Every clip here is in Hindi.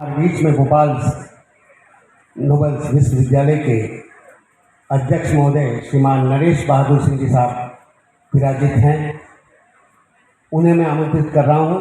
और बीच में भोपाल नोबल विश्वविद्यालय के अध्यक्ष महोदय श्रीमान नरेश बहादुर सिंह जी साहब विराजित हैं। उन्हें मैं आमंत्रित कर रहा हूं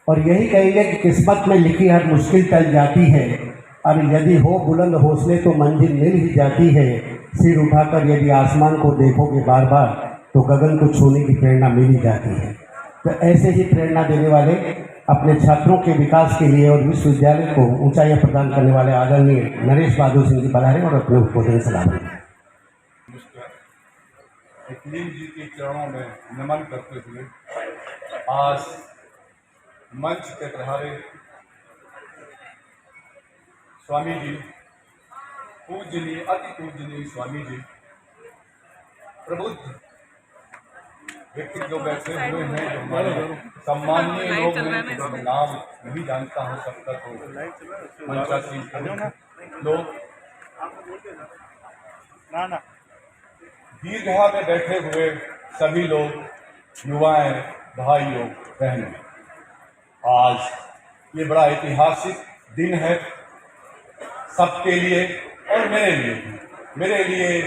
और यही कहेंगे कि किस्मत में लिखी हर मुश्किल टल जाती है और यदि हो बुलंद हौसले तो मंजिल मिल ही जाती है। सिर उठाकर यदि आसमान को देखोगे बार बार तो गगन को छूने की प्रेरणा मिल ही जाती है। तो ऐसे ही प्रेरणा देने वाले अपने छात्रों के विकास के लिए और विश्वविद्यालय को ऊंचाइयां प्रदान करने वाले आदरणीय नरेश बहादुर सिंह जी पधारे और अपने उद्बोधन सलाम। एकलीम जी के चरणों में नमन करते हुए आज मंच के प्रहारे स्वामी जी, पूजनीय अति पूजनीय स्वामी जी, प्रबुद्ध व्यक्ति जो बैठे हुए हैं, जो हमारे सम्मानीय लोग हैं, जिनका नाम नहीं जानता हूँ सब तक हो मंचासीन लोग, दीर्घा में बैठे हुए सभी लोग, युवाएं, भाइयों, बहनों, आज ये बड़ा ऐतिहासिक दिन है सबके लिए और मेरे लिए भी। मेरे लिए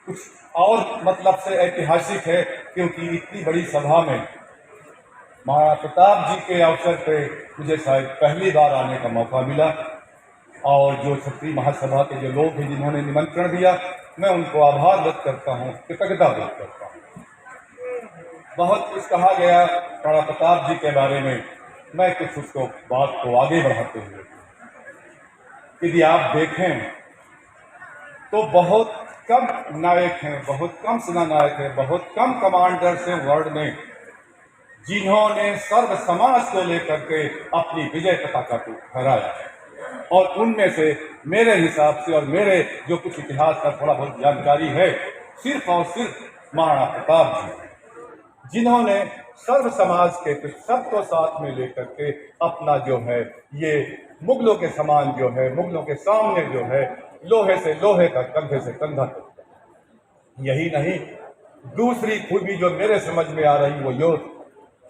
कुछ और मतलब से ऐतिहासिक है क्योंकि इतनी बड़ी सभा में महाराणा प्रताप जी के अवसर पे मुझे शायद पहली बार आने का मौका मिला और जो क्षत्रिय महासभा के जो लोग हैं जिन्होंने निमंत्रण दिया, मैं उनको आभार व्यक्त करता हूँ, कृतज्ञता व्यक्त करता हूँ। बहुत कुछ कहा गया महाराणा प्रताप जी के बारे में, मैं कुछ उसको बात को आगे बढ़ाते हुए, यदि आप देखें तो बहुत कम नायक हैं, बहुत कम सेना नायक हैं, बहुत कम कमांडर्स हैं वर्ल्ड में जिन्होंने सर्व समाज को लेकर के अपनी विजय पताका को फहराया। और उनमें से मेरे हिसाब से और मेरे जो कुछ इतिहास का थोड़ा बहुत जानकारी है, सिर्फ और सिर्फ महाराणा प्रताप जी जिन्होंने सर्व समाज के कुछ सबको साथ में लेकर के अपना जो है ये मुगलों के समान जो है, मुगलों के सामने जो है लोहे से लोहे का, कंधे से कंधा तक। यही नहीं, दूसरी खूबी जो मेरे समझ में आ रही वो यो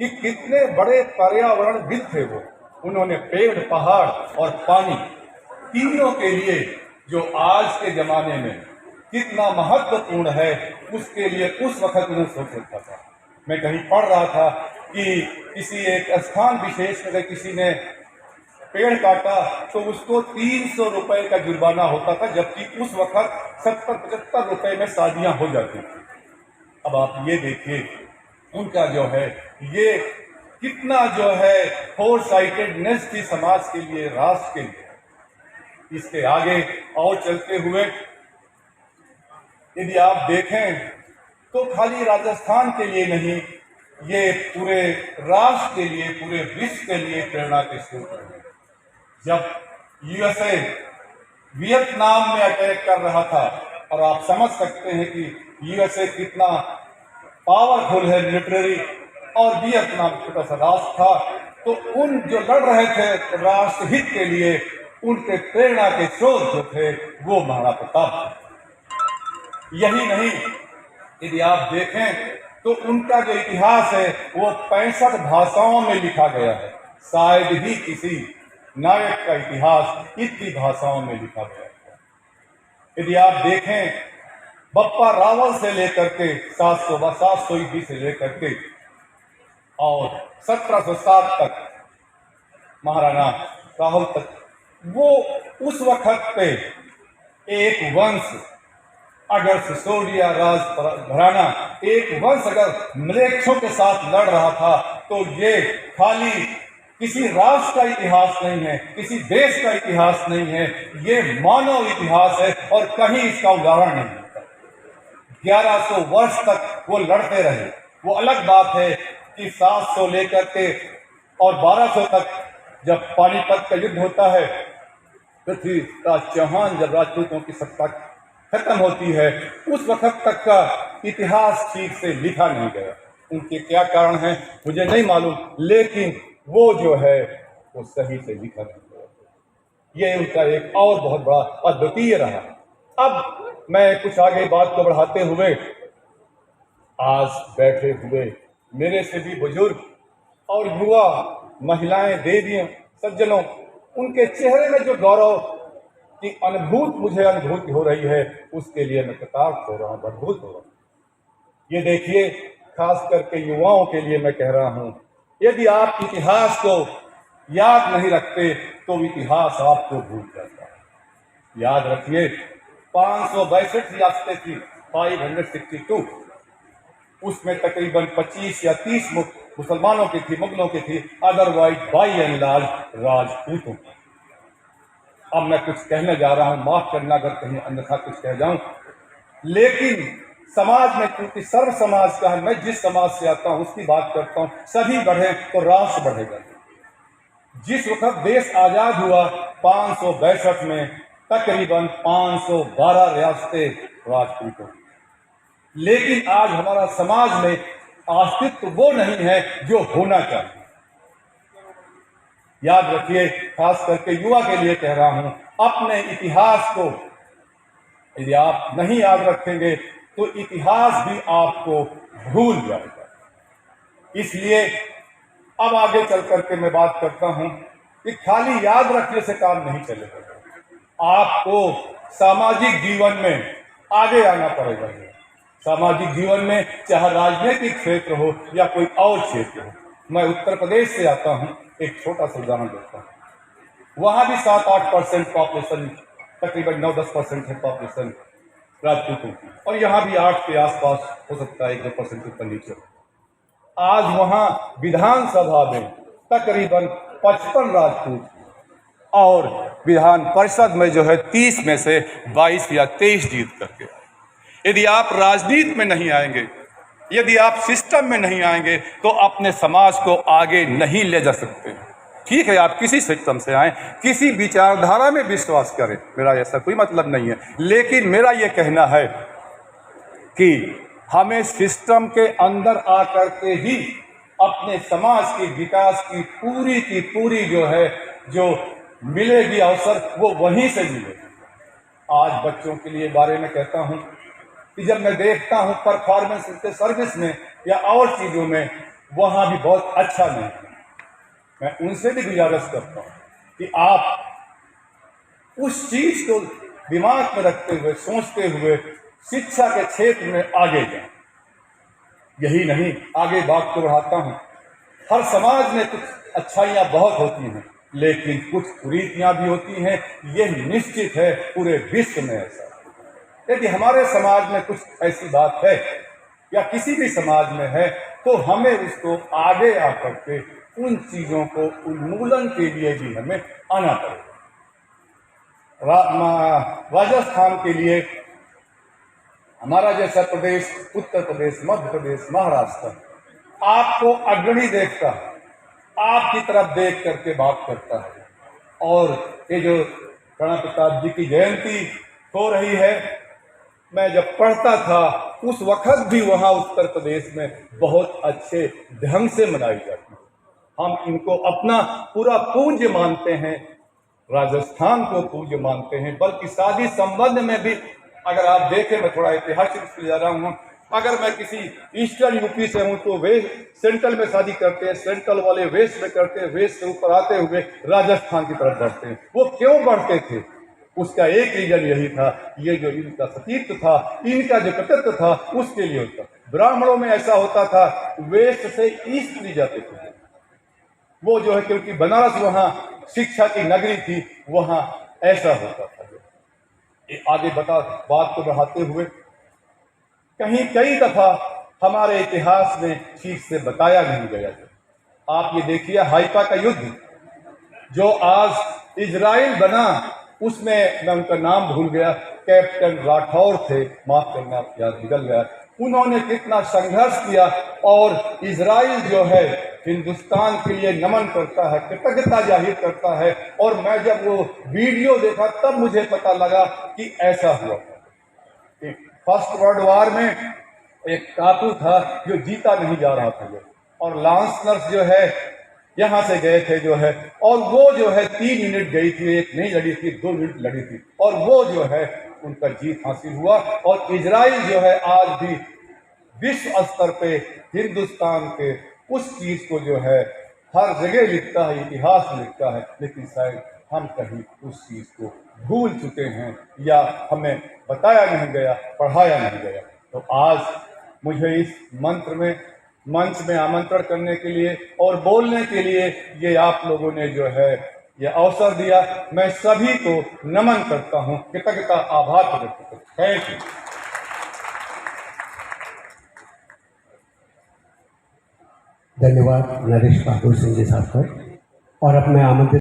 कि कितने बड़े पर्यावरणविद थे वो। उन्होंने पेड़, पहाड़ और पानी तीनों के लिए जो आज के जमाने में कितना महत्वपूर्ण है, उसके लिए उस वक्त उन्होंने सोच रखा था। मैं कहीं पढ़ रहा था कि किसी एक स्थान विशेष में किसी ने पेड़ काटा तो उसको 300 रुपए का जुर्माना होता था, जबकि उस वक्त 70-75 रुपए में शादियां हो जाती थी। अब आप ये देखिए उनका जो है ये कितना जो है फोर साइटेडनेस थी समाज के लिए, राष्ट्र के लिए। इसके आगे और चलते हुए यदि आप देखें तो खाली राजस्थान के लिए नहीं, ये पूरे राष्ट्र के लिए, पूरे विश्व के लिए प्रेरणा के स्रोत हैं। जब यूएसए वियतनाम में अटैक कर रहा था, और आप समझ सकते हैं कि यूएसए कितना पावरफुल है मिलिट्री, और वियतनाम छोटा सा राष्ट्र था, तो उन जो लड़ रहे थे राष्ट्र हित के लिए, उनके प्रेरणा के स्रोत जो थे वो महाराणा प्रताप थे। यही नहीं, यदि आप देखें तो उनका जो इतिहास है वो 65 भाषाओं में लिखा गया है। शायद ही किसी नायक का इतिहास इतनी भाषाओं में लिखा गया है। यदि आप देखें बप्पा रावल से लेकर के 700 ईस्वी से लेकर के और 1707 तक महाराणा राहुल तक, वो उस वक्त पे एक वंश अगर सिसोदिया राज घराना एक वंश अगर म्लेच्छों के साथ लड़ रहा था तो ये खाली किसी राष्ट्र का इतिहास नहीं है, किसी देश का इतिहास नहीं है, ये मानव इतिहास है और कहीं इसका उदाहरण नहीं है। 1100 वर्ष तक वो लड़ते रहे। वो अलग बात है कि 700 लेकर के और 1200 तक जब पानीपत का युद्ध होता है, पृथ्वीराज चौहान जब राजपूतों की सत्ता खत्म होती है, उस वक्त तक का इतिहास ठीक से लिखा नहीं गया। उनके क्या कारण हैं मुझे नहीं मालूम, लेकिन वो जो है वो सही से लिखा नहीं गया। ये उनका एक और बहुत बड़ा अद्वितीय रहा। अब मैं कुछ आगे बात को बढ़ाते हुए, आज बैठे हुए मेरे से भी बुजुर्ग और युवा महिलाएं, देवियों, सज्जनों, उनके चेहरे में जो गौरव की मुझे अनुभूति हो रही है, उसके लिए मैं कृतार्थ हो रहा हूँ, अद्भुत हो रहा हूँ। ये देखिए, खास करके युवाओं के लिए मैं कह रहा हूँ, यदि आप इतिहास को याद नहीं रखते तो इतिहास आपको भूल जाता है। याद रखिए, 562 रियासतें थी, 562, उसमें तकरीबन 25 या 30 मुसलमानों की थी, मुगलों की थी, अदरवाइज बाई एंड लार्ज राजपूतों की। अब मैं कुछ कहने जा रहा हूं, माफ करना अगर कहीं अन्यथा कुछ कह जाऊं, लेकिन समाज में क्योंकि सर्व समाज का है, मैं जिस समाज से आता हूं उसकी बात करता हूं, सभी बढ़े तो राष्ट्र बढ़ेगा। जिस वक्त देश आजाद हुआ 562 में तकरीबन 512 रियासतें राजपूतों की, लेकिन आज हमारा समाज में अस्तित्व वो नहीं है जो होना चाहिए। याद रखिए, खास करके युवा के लिए कह रहा हूं, अपने इतिहास को यदि आप नहीं याद रखेंगे तो इतिहास भी आपको भूल जाएगा। इसलिए अब आगे चल करके मैं बात करता हूं कि खाली याद रखने से काम नहीं चलेगा, आपको सामाजिक जीवन में आगे आना पड़ेगा। सामाजिक जीवन में चाहे राजनीतिक क्षेत्र हो या कोई और क्षेत्र हो। मैं उत्तर प्रदेश से आता हूं, एक छोटा सा उदाहरण देता हूं। वहां भी 7-8% पॉपुलेशन, तकरीबन 9-10% है पॉपुलेशन राजपूतों की, और यहाँ भी 8 के आसपास हो सकता है, 1-2% ऊपर नीचे। आज वहां विधानसभा में तकरीबन 55 राजपूत और विधान परिषद में जो है 30 में से 22 या 23 जीत करके। यदि आप राजनीति में नहीं आएंगे, यदि आप सिस्टम में नहीं आएंगे तो अपने समाज को आगे नहीं ले जा सकते। ठीक है, आप किसी सिस्टम से आए, किसी विचारधारा में विश्वास करें, मेरा ऐसा कोई मतलब नहीं है, लेकिन मेरा ये कहना है कि हमें सिस्टम के अंदर आकर के ही अपने समाज के विकास की पूरी जो है, जो मिलेगी अवसर, वो वहीं से मिलेगी। आज बच्चों के लिए बारे में कहता हूं कि जब मैं देखता हूं परफॉर्मेंस के सर्विस में या और चीज़ों में, वहां भी बहुत अच्छा नहीं है। मैं उनसे भी गुजारिश करता हूं कि आप उस चीज़ को दिमाग में रखते हुए, सोचते हुए शिक्षा के क्षेत्र में आगे जाएं। यही नहीं, आगे बात को बढ़ाता हूं, हर समाज में कुछ अच्छाइयाँ बहुत होती हैं, लेकिन कुछ कुरीतियाँ भी होती हैं, यह निश्चित है, पूरे विश्व में ऐसा। यदि हमारे समाज में कुछ ऐसी बात है या किसी भी समाज में है, तो हमें उसको आगे आकर के उन चीज़ों को उन्मूलन के लिए भी हमें आना पड़ेगा। राजस्थान के लिए हमारा जैसा प्रदेश, उत्तर प्रदेश, मध्य प्रदेश, महाराष्ट्र, आपको अग्रणी देखता है, आपकी तरफ देख करके बात करता है। और ये जो गणपति प्रताप जी की जयंती हो रही है, मैं जब पढ़ता था उस वक्त भी वहाँ उत्तर प्रदेश में बहुत अच्छे ढंग से मनाई जाती है। हम इनको अपना पूरा पूज्य मानते हैं, राजस्थान को पूज्य मानते हैं, बल्कि शादी संबंध में भी अगर आप देखें, मैं थोड़ा ऐतिहासिक जा रहा हूँ, अगर मैं किसी ईस्टर्न यूपी से हूँ तो वे सेंट्रल में शादी करते हैं, सेंट्रल वाले वेस्ट में करते हैं, वेस्ट से ऊपर आते हुए राजस्थान की तरफ बढ़ते हैं। वो क्यों बढ़ते थे? उसका एक रीजन यही था, ये जो इनका सतीत्व था, इनका जो कर्तृत्व था, उसके लिए होता। ब्राह्मणों में ऐसा होता था, वेस्ट से ईस्ट ले जाते थे। वो जो है, क्योंकि बनारस वहाँ शिक्षा की नगरी थी, वहाँ ऐसा होता था। आगे बात को बढ़ाते हुए, कई दफा हमारे इतिहास में ठीक से बताया नहीं गया है। आप ये देखिए, हाइफा का युद्ध जो आज इजराइल बना, उसमें मैं उनका नाम भूल गया, कैप्टन राठौर थे, माफ करना याद निकल गया, उन्होंने कितना संघर्ष किया, और इजराइल जो है हिंदुस्तान के लिए नमन करता है, कृतज्ञता जाहिर करता है। और मैं जब वो वीडियो देखा तब मुझे पता लगा कि ऐसा हुआ। फर्स्ट वर्ल्ड वॉर में एक टापू था जो जीता नहीं जा रहा था, और लांसनर्स जो है यहाँ से गए थे जो है, और वो जो है 3 यूनिट गई थी, एक नहीं लड़ी थी, 2 यूनिट लड़ी थी, और वो जो है उनका जीत हासिल हुआ। और इजराइल जो है आज भी विश्व स्तर पे हिंदुस्तान के उस चीज को जो है हर जगह लिखता है, इतिहास लिखता है, लेकिन शायद हम कहीं उस चीज़ को भूल चुके हैं या हमें बताया नहीं गया, पढ़ाया नहीं गया। तो आज मुझे इस मंच में आमंत्रण करने के लिए और बोलने के लिए ये आप लोगों ने जो है ये अवसर दिया, मैं सभी को नमन करता हूँ, कृतज्ञता आभार प्रकट करता हूँ। Thank you. धन्यवाद नरेश बहादुर सिंह जी साहब को। और अब मैं आमंत्रित